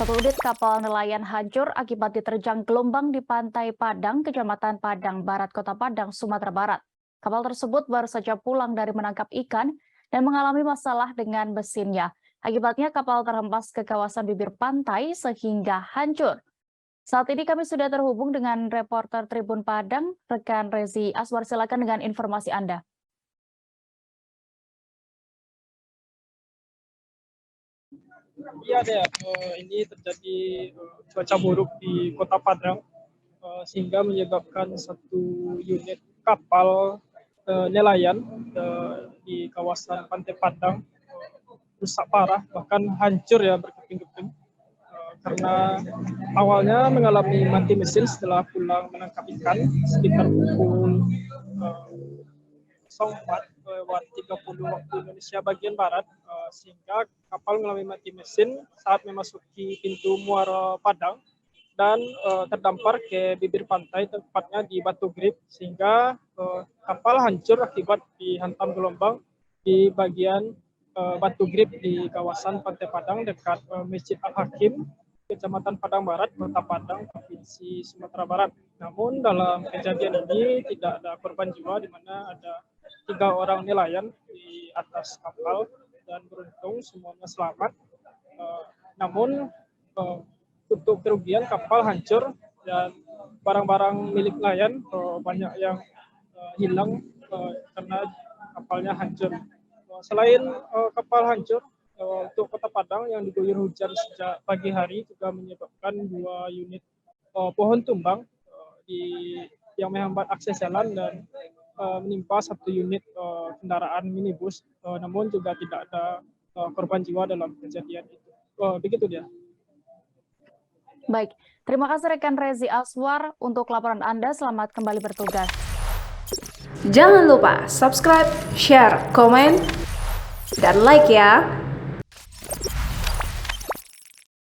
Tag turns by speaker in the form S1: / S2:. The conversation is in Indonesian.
S1: Satu unit kapal nelayan hancur akibat diterjang gelombang di pantai Padang, Kecamatan Padang Barat, Kota Padang, Sumatera Barat. Kapal tersebut baru saja pulang dari menangkap ikan dan mengalami masalah dengan mesinnya. Akibatnya kapal terhempas ke kawasan bibir pantai sehingga hancur. Saat ini kami sudah terhubung dengan reporter Tribun Padang, rekan Rezi Aswar. Silakan dengan informasi Anda.
S2: Iya deh, ini terjadi cuaca buruk di Kota Padang sehingga menyebabkan satu unit kapal nelayan di kawasan Pantai Padang rusak parah, bahkan hancur ya berkeping-keping karena awalnya mengalami mati mesin setelah pulang menangkap ikan sekitar pukul 04.30 waktu Indonesia bagian Barat, sehingga kapal mengalami mati mesin saat memasuki pintu Muara Padang dan terdampar ke bibir pantai, tepatnya di Batu Grip, sehingga kapal hancur akibat dihantam gelombang di bagian Batu Grip di kawasan Pantai Padang dekat Masjid Al-Hakim, Kecamatan Padang Barat, Kota Padang, Provinsi Sumatera Barat. Namun dalam kejadian ini tidak ada korban jiwa, di mana ada 3 orang nelayan di atas kapal dan beruntung semuanya selamat. Namun untuk kerugian kapal hancur dan barang-barang milik nelayan banyak yang hilang karena kapalnya hancur. Selain kapal hancur, untuk Kota Padang yang diguyur hujan sejak pagi hari juga menyebabkan 2 unit pohon tumbang yang menghambat akses jalan dan menimpa 1 unit kendaraan minibus, namun juga tidak ada korban jiwa dalam kejadian itu. Begitu dia.
S1: Baik, terima kasih rekan Rezi Aswar untuk laporan Anda. Selamat kembali bertugas.
S3: Jangan lupa subscribe, share, komen, dan like ya.